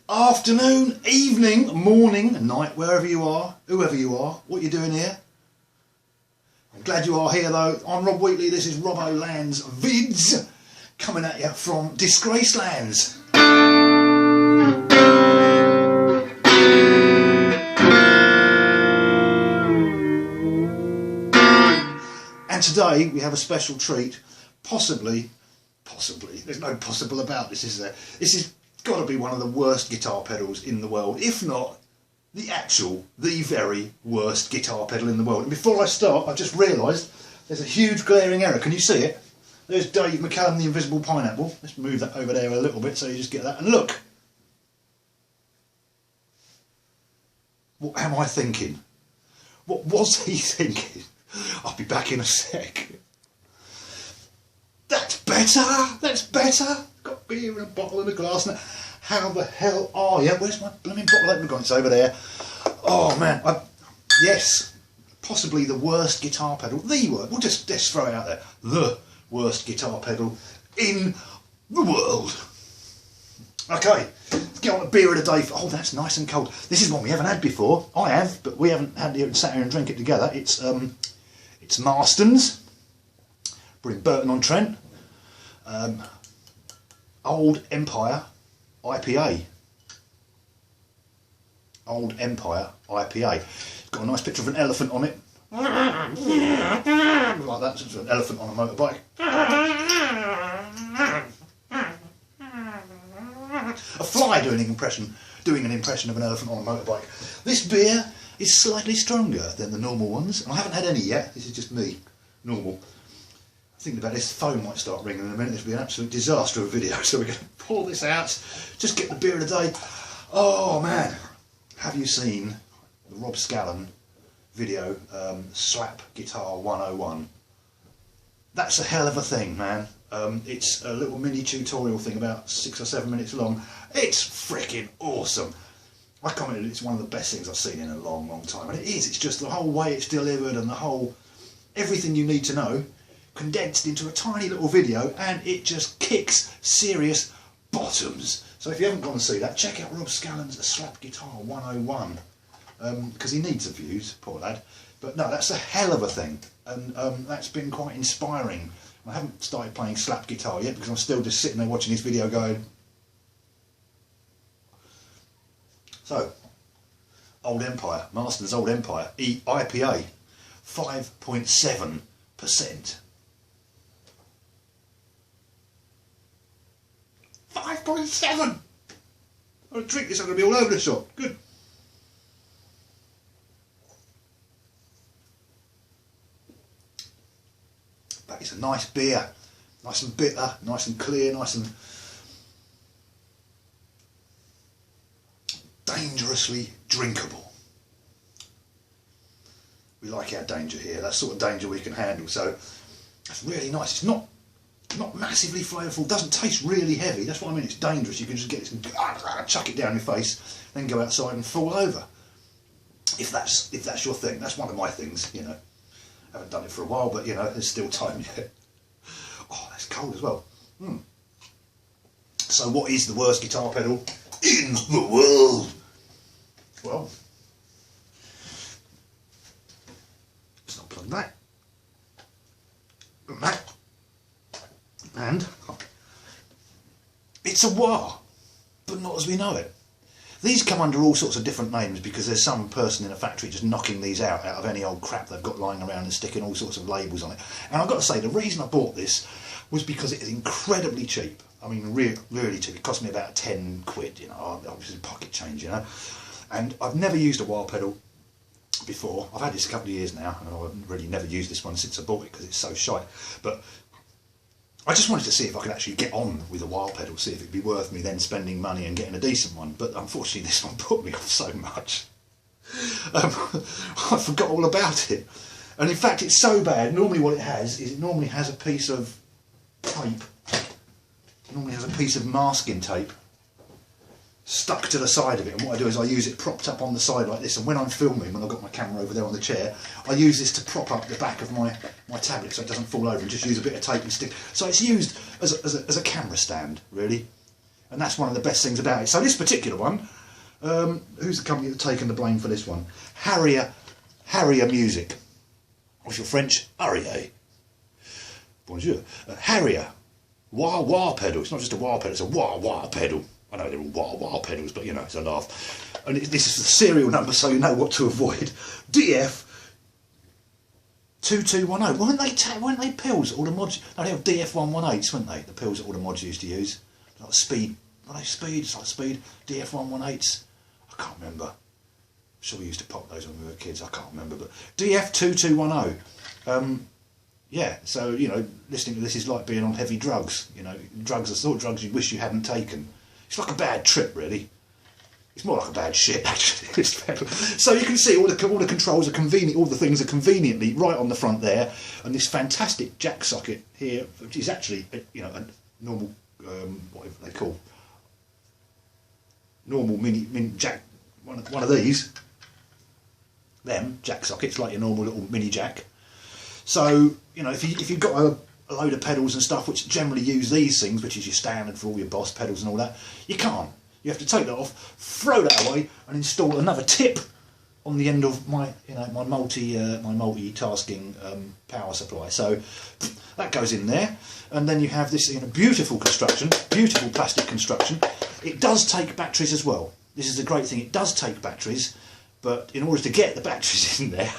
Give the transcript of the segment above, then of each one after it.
Afternoon, evening, morning, night, wherever you are, whoever you are, what you're doing here. I'm glad you are here though. I'm Rob Wheatley, this is Robbo Lands Vids, coming at you from Disgraced Lands. And today we have a special treat, possibly, there's no possible about this, is there? This is got to be one of the worst guitar pedals in the world, if not the very worst guitar pedal in the world. And before I start, I've just realised there's a huge glaring error. Can you see it? There's Dave McCallum, the Invisible Pineapple. Let's move that over there a little bit so you just get that. And look! What am I thinking? What was he thinking? I'll be back in a sec. That's better! That's better! Got beer and a bottle and a glass and how the hell are you? Where's my blooming bottle opener gone? It's over there. Oh man, yes, possibly the worst guitar pedal. The worst. We'll just throw it out there. The worst guitar pedal in the world. Okay, let's get on a beer of the day. Oh, that's nice and cold. This is one we haven't had before. I have, but we haven't had it, sat here and drink it together. It's Marston's. We're in Burton-on-Trent. Old Empire IPA. Old Empire IPA. It's got a nice picture of an elephant on it. Like that, it's an elephant on a motorbike. A fly doing an impression of an elephant on a motorbike. This beer is slightly stronger than the normal ones. And I haven't had any yet. This is just me, normal. Thinking about this, phone might start ringing in a minute. This will be an absolute disaster of a video. So we're going to pour this out, just get the beer of the day. Oh man, have you seen the Rob Scallon video, Slap Guitar 101? That's a hell of a thing, man. It's a little mini tutorial thing about 6 or 7 minutes long. It's freaking awesome. I commented it's one of the best things I've seen in a long, long time. And it is, it's just the whole way it's delivered and the whole, everything you need to know condensed into a tiny little video, and it just kicks serious bottoms. So if you haven't gone and see that, check out Rob Scallon's Slap Guitar 101, because he needs the views, poor lad. But no, that's a hell of a thing, and that's been quite inspiring. I haven't started playing slap guitar yet because I'm still just sitting there watching his video going. So, Old Empire, Marston's Old Empire, IPA, 5.7%. 5.7! I'm going to drink this, I'm going to be all over the shop. Good. That is a nice beer. Nice and bitter, nice and clear, nice and dangerously drinkable. We like our danger here, that sort of danger we can handle, so that's really nice. It's not massively flavourful, doesn't taste really heavy, that's what I mean, it's dangerous. You can just get this and chuck it down your face, then go outside and fall over. If that's your thing, that's one of my things, you know. I haven't done it for a while, but you know, there's still time yet. Oh, that's cold as well. So what is the worst guitar pedal in the world? Well, let's not plug that. And it's a wah, but not as we know it. These come under all sorts of different names because there's some person in a factory just knocking these out of any old crap they've got lying around and sticking all sorts of labels on it. And I've got to say, the reason I bought this was because it is incredibly cheap. I mean, really cheap. It cost me about 10 quid, you know, obviously pocket change, you know. And I've never used a wah pedal before. I've had this a couple of years now, and I've really never used this one since I bought it because it's so shite. But I just wanted to see if I could actually get on with a wah pedal, see if it'd be worth me then spending money and getting a decent one. But unfortunately this one put me off so much. I forgot all about it. And in fact it's so bad, normally what it has is it normally has a piece of tape, it normally has a piece of masking tape stuck to the side of it, and what I do is I use it propped up on the side like this, and when I'm filming, when I've got my camera over there on the chair, I use this to prop up the back of my tablet so it doesn't fall over, and just use a bit of tape and stick. So it's used as a camera stand, really. And that's one of the best things about it. So this particular one, who's the company that's taken the blame for this one? Harrier Music. What's your French? Harrier. Bonjour. Harrier. Wah-wah pedal. It's not just a wah pedal, it's a wah-wah pedal. I know they're all wah-wah pedals, but you know, it's a laugh. And this is the serial number, so you know what to avoid. DF 2210. Weren't they pills? All the mods. No, they have DF 118s, weren't they? The pills that all the mods used to use. Like speed. Were they speed? It's like speed. DF 118s. I can't remember. I'm sure we used to pop those when we were kids. I can't remember, but DF 2210. Yeah, so you know, listening to this is like being on heavy drugs. You know, drugs are the sort of drugs you wish you hadn't taken. It's like a bad trip, really. It's more like a bad shit, actually. So you can see all the controls are convenient, all the things are conveniently right on the front there, and this fantastic jack socket here, which is actually, you know, a normal, whatever they call, normal mini jack, one of these, them jack sockets, like your normal little mini jack. So you know, if you've got a load of pedals and stuff which generally use these things, which is your standard for all your Boss pedals and all that, you can't. You have to take that off, throw that away, and install another tip on the end of my, you know, my multi-tasking power supply. So that goes in there, and then you have this, you know, beautiful construction, beautiful plastic construction. It does take batteries as well. This is the great thing. It does take batteries, but in order to get the batteries in there,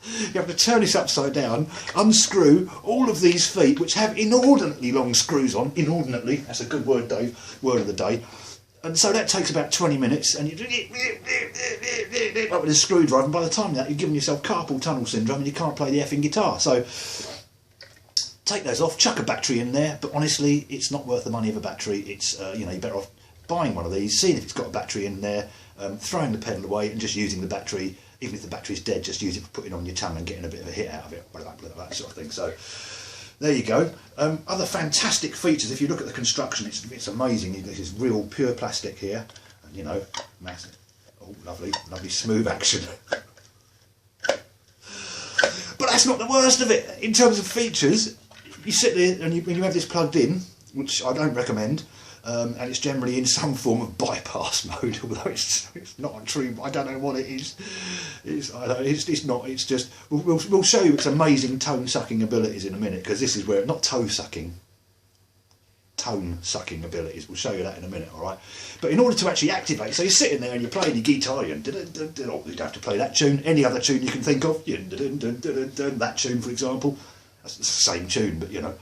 you have to turn this upside down, unscrew all of these feet, which have inordinately long screws on. Inordinately, that's a good word, Dave. Word of the day. And so that takes about 20 minutes, and you do it up with a screwdriver, and by the time that, you've given yourself carpal tunnel syndrome and you can't play the effing guitar. So take those off, chuck a battery in there, but honestly, it's not worth the money of a battery. It's you know, you're better off buying one of these, seeing if it's got a battery in there, throwing the pedal away and just using the battery. Even if the battery's dead, just use it for putting on your tongue and getting a bit of a hit out of it, that sort of thing. So there you go. Other fantastic features. If you look at the construction, it's amazing. This is real pure plastic here, and you know, massive. Oh, lovely smooth action. But that's not the worst of it. In terms of features, you sit there and you have this plugged in, which I don't recommend. And it's generally in some form of bypass mode, although it's not true. I don't know what it is. It's not. It's just we'll show you its amazing tone sucking abilities in a minute, because this is where, not toe sucking, tone sucking abilities. We'll show you that in a minute, all right? But in order to actually activate, so you're sitting there and you're playing your guitar, you don't have to play that tune. Any other tune you can think of, that tune, for example. That's the same tune, but you know.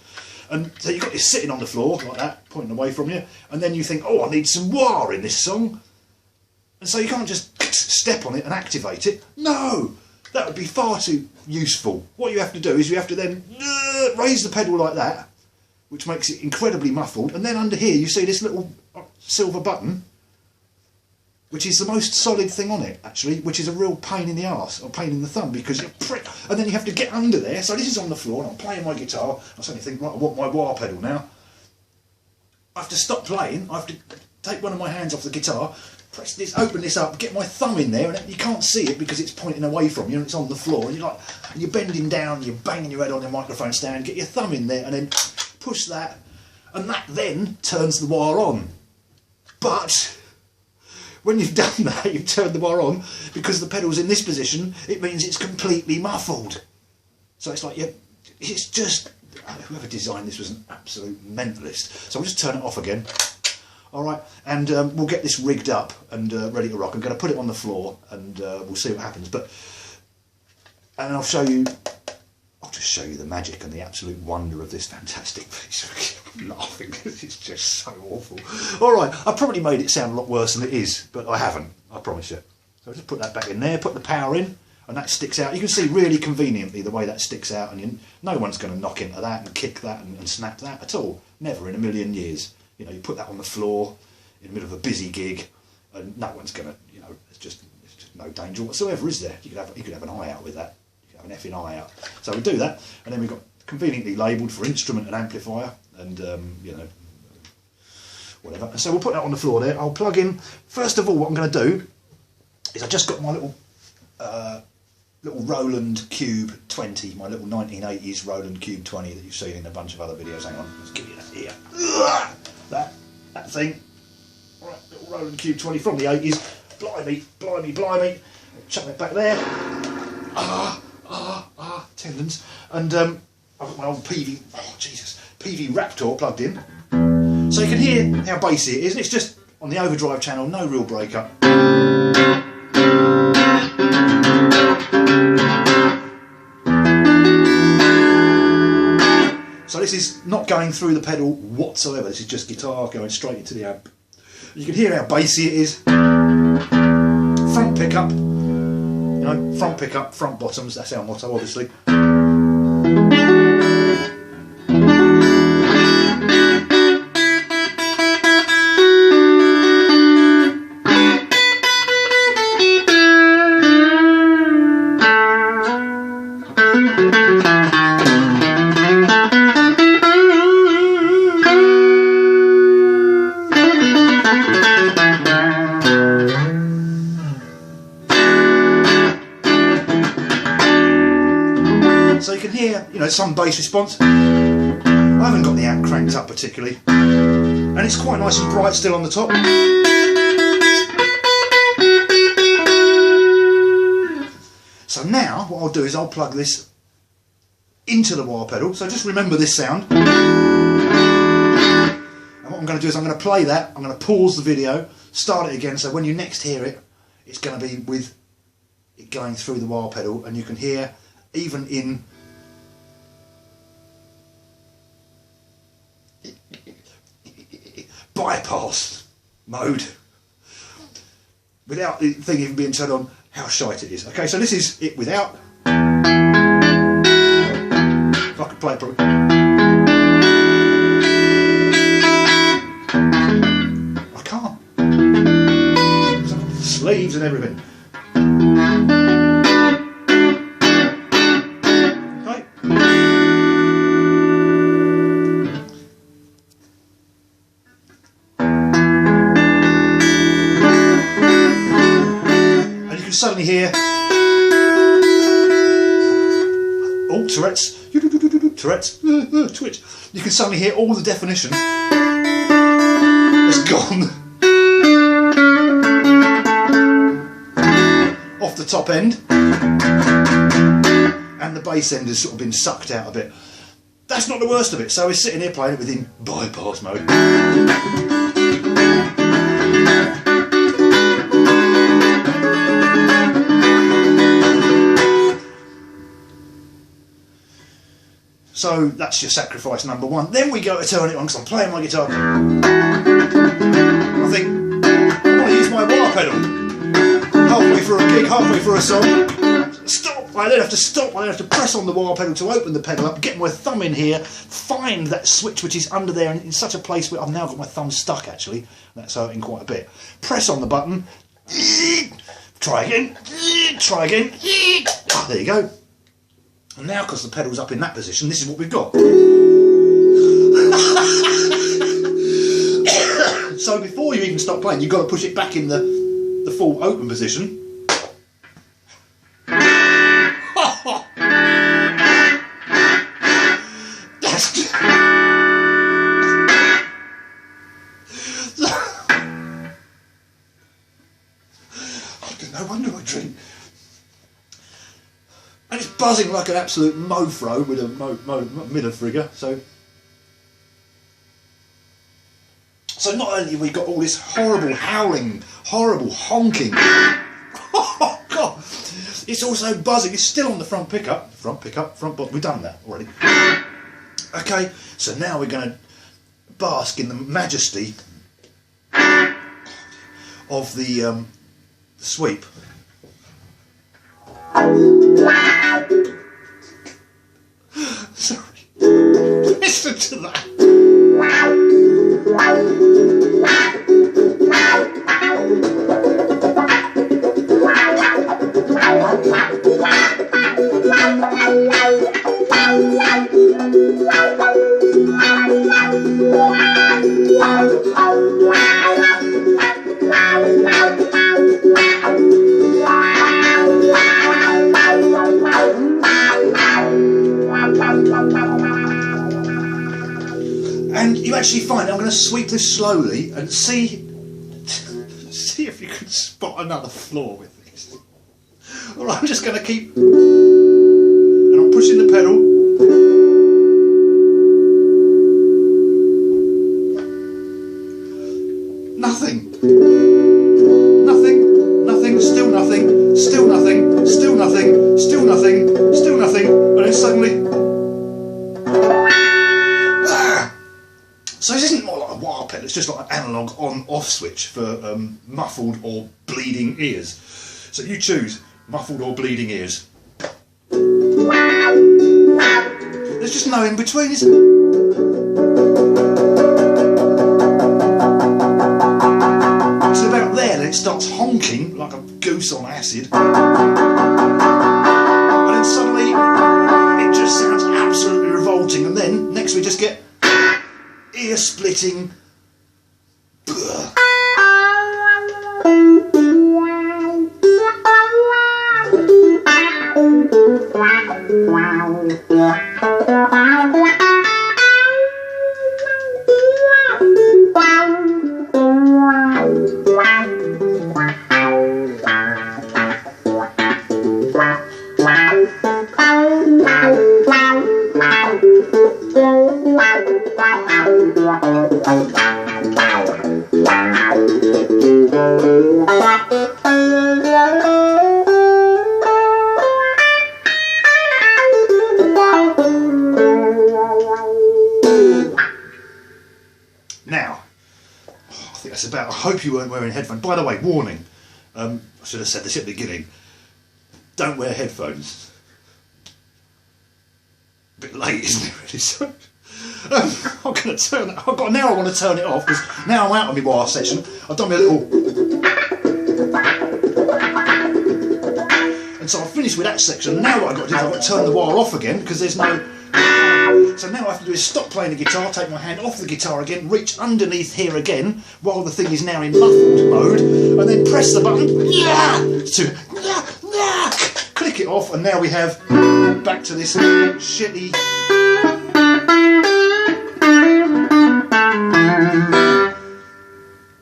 And so you've got this sitting on the floor like that, pointing away from you, and then you think, oh, I need some wah in this song. And so you can't just step on it and activate it. No, that would be far too useful. What you have to do is you have to then raise the pedal like that, which makes it incredibly muffled, and then under here you see this little silver button, which is the most solid thing on it, actually, which is a real pain in the arse, or pain in the thumb, because you prick, and then you have to get under there. So this is on the floor, and I'm playing my guitar. I suddenly think, right, I want my wah pedal now. I have to stop playing. I have to take one of my hands off the guitar, press this, open this up, get my thumb in there, and you can't see it because it's pointing away from you, and it's on the floor. And you're bending down, you're banging your head on the microphone stand, get your thumb in there, and then push that, and that then turns the wah on. But when you've done that, you've turned the wah on, because the pedal's in this position, it means it's completely muffled. So it's like, it's just, whoever designed this was an absolute mentalist. So I'll just turn it off again. Alright, and we'll get this rigged up and ready to rock. I'm going to put it on the floor, and we'll see what happens. And I'll just show you the magic and the absolute wonder of this fantastic piece. I'm laughing because it's just so awful. Alright, I probably made it sound a lot worse than it is, but I haven't, I promise you. So I'll just put that back in there, put the power in, and that sticks out. You can see really conveniently the way that sticks out, and no one's going to knock into that and kick that and snap that at all. Never in a million years. You know, you put that on the floor in the middle of a busy gig, and no one's going to, you know, it's just no danger whatsoever, is there? You could have an eye out with that. You could have an effing eye out. So we do that, and then we've got conveniently labelled for instrument and amplifier, and you know, whatever. And so we'll put that on the floor there. I'll plug in. First of all, what I'm going to do is I just got my little Roland Cube 20, my little 1980s Roland Cube 20 that you've seen in a bunch of other videos. Hang on, let's give you that here. That thing. little Roland Cube 20 from the 80s. Blimey, blimey, blimey. Chuck that back there. Tendons. And I've got my old PV, oh Jesus, PV Raptor plugged in. So you can hear how bassy it is, and it's just on the overdrive channel, no real breakup. So this is not going through the pedal whatsoever, this is just guitar going straight into the amp. You can hear how bassy it is. Front pickup, you know, front pickup, front bottoms, that's our motto obviously. So you can hear, you know, some bass response. I haven't got the amp cranked up particularly, and it's quite nice and bright still on the top. So now what I'll do is I'll plug this into the wah pedal. So just remember this sound. And what I'm going to do is I'm going to play that. I'm going to pause the video, start it again. So when you next hear it, it's going to be with it going through the wah pedal, and you can hear even in bypass mode, without the thing even being turned on, how shite it is. Okay, so this is it without. If I could play it properly. I can't. Sleeves and everything. Suddenly hear, oh, Tourette's, Tourette's, twitch. You can suddenly hear all the definition has gone off the top end, and the bass end has sort of been sucked out a bit. That's not the worst of it. So we're sitting here playing it within bypass mode. So that's your sacrifice number one. Then we go to turn it on because I'm playing my guitar. I think I want to use my wah pedal. Halfway through a gig, halfway through a song. Stop! I then have to stop. I then have to press on the wah pedal to open the pedal up, get my thumb in here, find that switch which is under there in such a place where I've now got my thumb stuck actually. That's hurting quite a bit. Press on the button. Try again. Try again. There you go. And now, because the pedal's up in that position, this is what we've got. So before you even stop playing, you've got to push it back in the full open position. That's no wonder I drink. And it's buzzing like an absolute mofro with a middle figure. So not only have we got all this horrible howling, horrible honking. Oh God! It's also buzzing. It's still on the front pickup, front bottom. We've done that already. Okay, so now we're going to bask in the majesty of the sweep. Sorry. Listen to that. And you actually find, I'm going to sweep this slowly and see See if you can spot another flaw with this. Alright, I'm just going to keep... And I'm pushing the pedal. Nothing. Nothing. Nothing. Still nothing. Still nothing. Still nothing. Still nothing. Still nothing. And then suddenly... So this isn't more like a wire pedal, it's just like an analogue on-off switch for muffled or bleeding ears. So you choose muffled or bleeding ears. There's just no in between, is there? It's about there, then it starts honking like a goose on acid. And then suddenly it just sounds absolutely revolting, and then next we just get ear-splitting. Now, I think that's about. I hope you weren't wearing headphones. By the way, warning. I should have said this at the beginning. Don't wear headphones. A bit late, isn't it? Really. So, I'm going to turn it. Now I want to turn it off because now I'm out of my wire section. I've done my little. And so I've finished with that section. Now what I've got to do is I've got to turn the wire off again because there's no. So now what I have to do is stop playing the guitar, take my hand off the guitar again, reach underneath here again while the thing is now in muffled mode, and then press the button to click it off, and now we have back to this shitty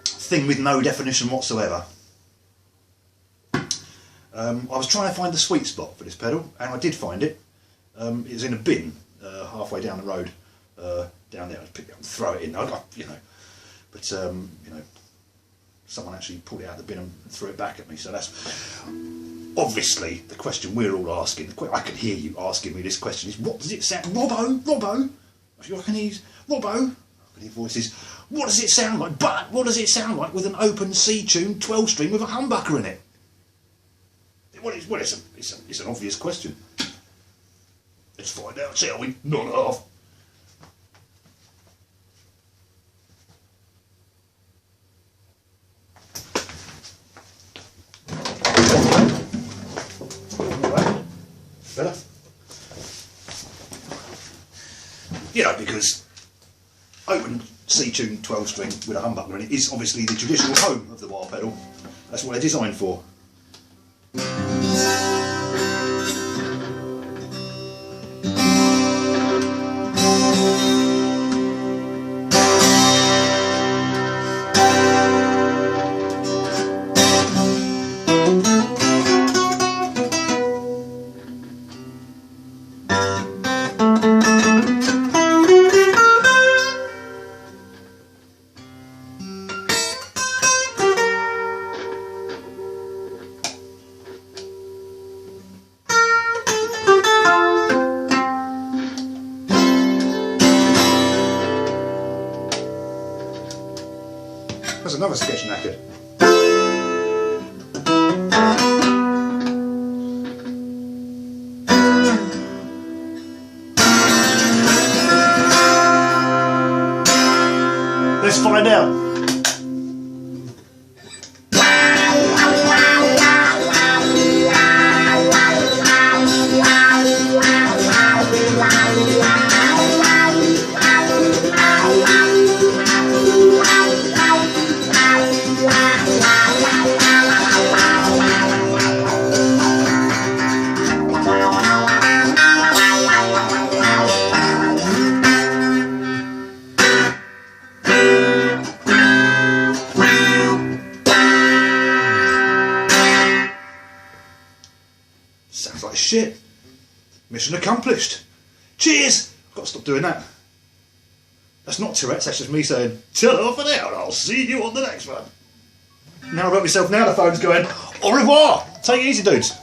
thing with no definition whatsoever. I was trying to find the sweet spot for this pedal, and I did find it. It was in a bin halfway down the road, down there. I'd pick it up and throw it in. You know, but you know, someone actually pulled it out of the bin and threw it back at me. So that's obviously the question we're all asking. I can hear you asking me this question: is what does it sound? Robbo. I can hear Robbo. I can hear voices. What does it sound like? But what does it sound like with an open C-tune 12-string with a humbucker in it? Well, it's an obvious question. Let's find out, shall we? Not half. Better? You know, because open C-tune 12-string with a humbucker in it is obviously the traditional home of the wire pedal. That's what they're designed for. That's another sketch knackered. Let's find out. Sounds like shit. Mission accomplished. Cheers! I've got to stop doing that. That's not Tourette's, that's just me saying, ta-ra for now, and I'll see you on the next one. Now I've got myself, now the phone's going, au revoir! Take it easy, dudes.